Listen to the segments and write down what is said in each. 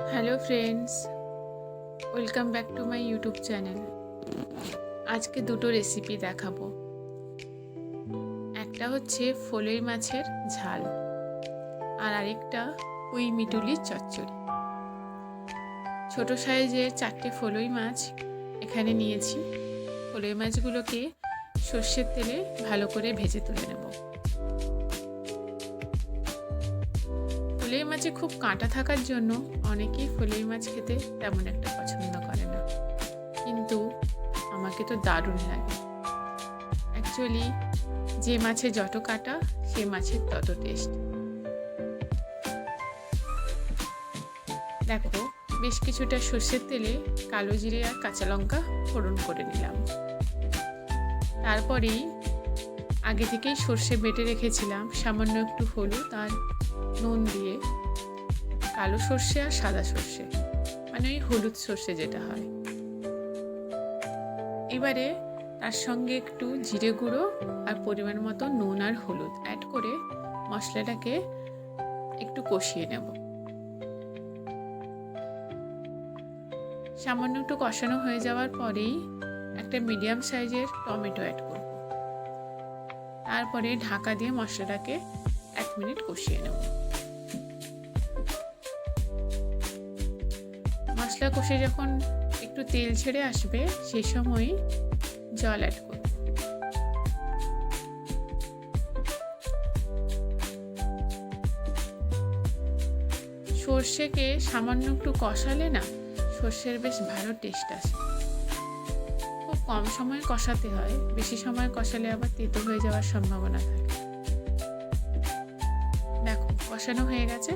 Hello friends, welcome back to my YouTube channel. আজকে দুটো recipe দেখাবো। একটা হচ্ছে ফলই মাছের ঝাল আর আরেকটা পুঁই মিটুলির চচ্চড়ি। ছোট সাইজের 4টে ফলই মাছ এখানে নিয়েছি। ফলই মাছগুলোকে সর্ষের তেলে ভালো করে ভেজে তুলে নেব। ফলই মাছে খুব কাঁটা থাকার জন্য অনেকেই ফলই মাছ খেতে তেমন একটা পছন্দ করে না, কিন্তু আমাকে তো দারুণ লাগে। অ্যাকচুয়ালি যে মাছে যত কাঁটা সে মাছের তত টেস্ট। দেখো, বেশ কিছুটা সর্ষের তেলে কালো জিরে আর কাঁচা লঙ্কা ফোড়ন করে নিলাম। তারপরেই আগে থেকেই সর্ষে বেটে রেখেছিলাম সামান্য একটু হলুদ আর নুন দিয়ে। কালো সর্ষে আর সাদা সর্ষে, মানে ওই হলুদ সর্ষে যেটা হয়। এবারে তার সঙ্গে একটু জিরে গুঁড়ো আর পরিমাণ মতো নুন আর হলুদ অ্যাড করে মশলাটাকে একটু কষিয়ে নেব। সামান্য একটু কষানো হয়ে যাওয়ার পরেই একটা মিডিয়াম সাইজের টমেটো অ্যাড করব। তারপরে ঢাকা দিয়ে মশলাটাকে 1 মিনিট কষিয়ে নেব। মশলা কষে যখন একটু তেল ছেড়ে আসবে সেই সময় জল অ্যাড করব। সর্ষেকে সামান্য একটু কষালে না সর্ষের বেশ ভালো টেস্ট আসে। খুব কম সময় কষাতে হয়, বেশি সময় কষালে আবার তেতো হয়ে যাওয়ার সম্ভাবনা থাকে। দেখো, কষানো হয়ে গেছে,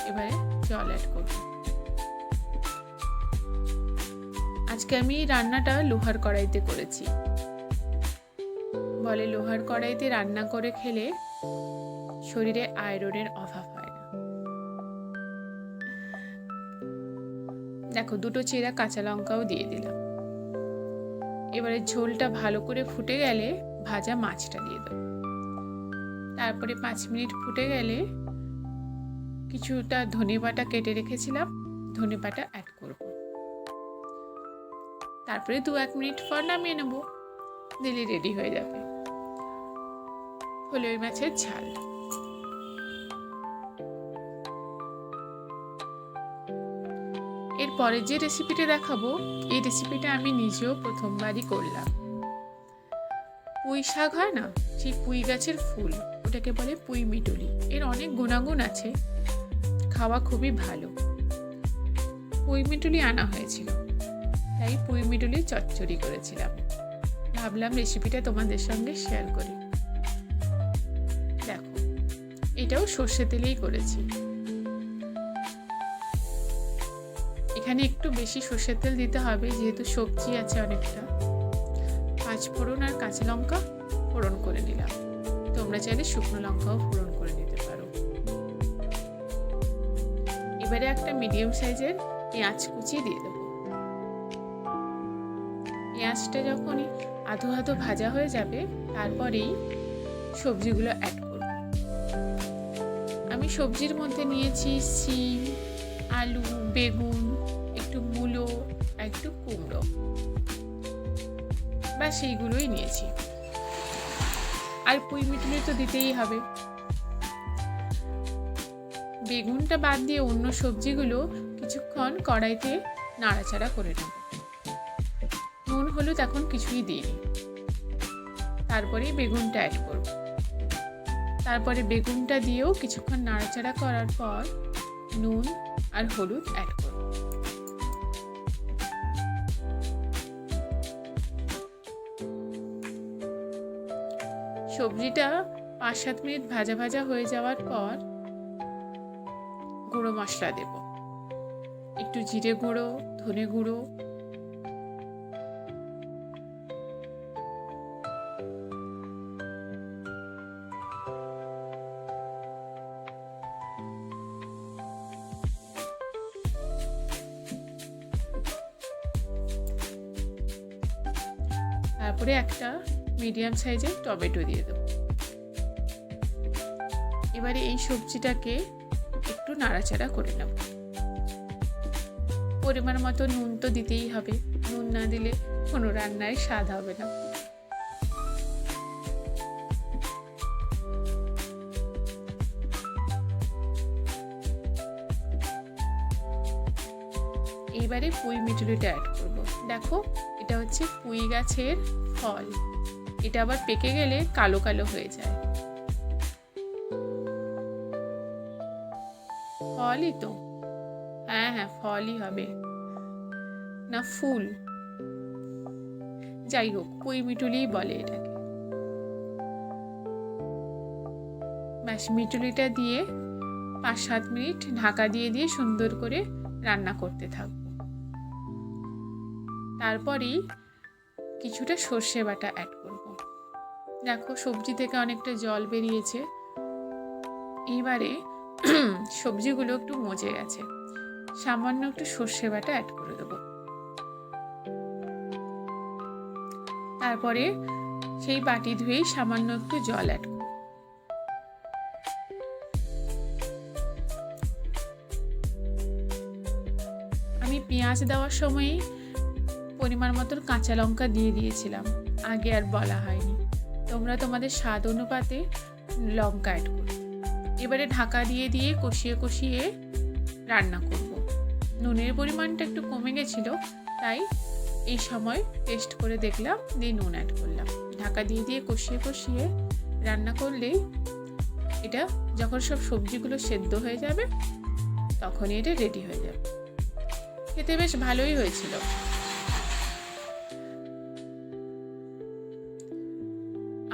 এবারে জল অ্যাড করব। আজকে আমি রান্নাটা লোহার কড়াইতে করেছি। বলে লোহার কড়াইতে রান্না করে খেলে শরীরে আয়রনের অভাব হয় না। দেখো, 2টো চেরা কাঁচা লঙ্কাও দিয়ে দিলাম। এবারে ঝোলটা ভালো করে ফুটে গেলে ভাজা মাছটা দিয়ে দেবো। তারপরে 5 মিনিট ফুটে গেলে কিছুটা ধনেপাতা কেটে রেখেছিলাম, ধনেপাতা অ্যাড করব। তারপরে 2-1 মিনিট পর নামিয়ে নেব, দিলে রেডি হয়ে যাবে ফলই মাছের ঝাল। এরপরে যে রেসিপিটা দেখাবো, এই রেসিপিটা আমি নিজেও প্রথমবারই করলাম। পুঁই শাক হয় না, সেই পুঁই গাছের ফুল, ওটাকে বলে পুঁই মিটুলি। এর অনেক গুণাগুণ আছে, খাওয়া খুবই ভালো। পুঁই মিটুলি আনা হয়েছিল, তাই পুঁই মিটুলি চচ্চড়ি করেছিলাম। ভাবলাম রেসিপিটা তোমাদের সঙ্গে শেয়ার করি। দেখো, এটাও সর্ষে তেলেই করেছি। এখানে একটু বেশি সর্ষের তেল দিতে হবে, যেহেতু সবজি আছে অনেকটা। 5 ফোড়ন আর কাঁচা লঙ্কা ফোড়ন করে নিলাম। তোমরা চাইলে শুকনো লঙ্কাও ফোড়ন করে নিতে পারো। এবারে একটা মিডিয়াম সাইজের পেঁয়াজ কুচি দিয়ে দেবো। পেঁয়াজটা যখনই আধো আধো ভাজা হয়ে যাবে, তারপরেই সবজিগুলো অ্যাড করব। আমি সবজির মধ্যে নিয়েছি সিম, আলু, বেগুন, একটু মূলো, একটু কুমড়ো, বা সেইগুলোই নিয়েছি। আর পুঁই মিটুলি তো দিতেই হবে। বেগুনটা বাদ দিয়ে অন্য সবজিগুলো কিছুক্ষণ কড়াইতে নাড়াচাড়া করে নেব। নুন হলুদ এখন কিছুই দিইনি। তারপরে বেগুনটা অ্যাড করব। তারপরে বেগুনটা দিয়েও কিছুক্ষণ নাড়াচাড়া করার পর নুন আর হলুদ অ্যাড করব। সবজিটা 5-7 মিনিট ভাজা ভাজা হয়ে যাওয়ার পর গুঁড়ো মশলা দেব। একটু জিরে গুঁড়ো, ধনে গুঁড়ো, তারপরে একটা মিডিয়াম সাইজের টমেটো দিয়ে দেব। এবারে এই সবজিটাকে একটু নাড়াচাড়া করে নেব। পরিমাণ মতো নুন তো দিতেই হবে, নুন না দিলে কোনো রান্নায় স্বাদ হবে না। এইবারে পুঁই মিটুলিটা অ্যাড করব। দেখো, এটা হচ্ছে পুঁই গাছের ফল, এটা আবার পেকে গেলে কালো কালো হয়ে যায়। ফলই তো, হ্যাঁ হ্যাঁ ফলই হবে, না ফুল, যাই হোক পুঁই মিটুলিই বলে এটাকে। ব্যাস, মিটুলিটা দিয়ে 5-7 মিনিট ঢাকা দিয়ে দিয়ে সুন্দর করে রান্না করতে থাকবো। তারপরেই কিছুটা সর্ষে বাটা অ্যাড করব। দেখো, সবজি থেকে অনেকটা জল বেরিয়েছে। এইবারে সবজিগুলো একটু মজে গেছে, সামান্য একটু সর্ষে বাটা অ্যাড করে দেবো। তারপরে সেই বাটি ধুয়েই সামান্য একটু জল অ্যাড করব। আমি পেঁয়াজ দেওয়ার সময়ই পরিমাণ মতন কাঁচা লঙ্কা দিয়ে দিয়েছিলাম, আগে আর বলা হয়নি। তোমরা তোমাদের স্বাদ অনুপাতে লঙ্কা অ্যাড করো। এবারে ঢাকা দিয়ে দিয়ে কষিয়ে কষিয়ে রান্না করব। নুনের পরিমাণটা একটু কমে গেছিলো, তাই এই সময় টেস্ট করে দেখলাম, দিয়ে নুন অ্যাড করলাম। ঢাকা দিয়ে দিয়ে কষিয়ে কষিয়ে রান্না করলেই এটা, যখন সব সবজিগুলো সেদ্ধ হয়ে যাবে তখনই এটা রেডি হয়ে যাবে। খেতে বেশ ভালোই হয়েছিল।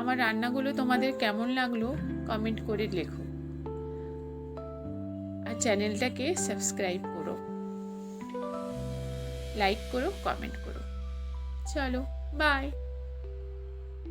আমার রান্নাগুলো তোমাদের কেমন লাগলো কমেন্ট করে লেখো, আর চ্যানেলটাকে সাবস্ক্রাইব করো, লাইক করো, কমেন্ট করো। চলো, বাই।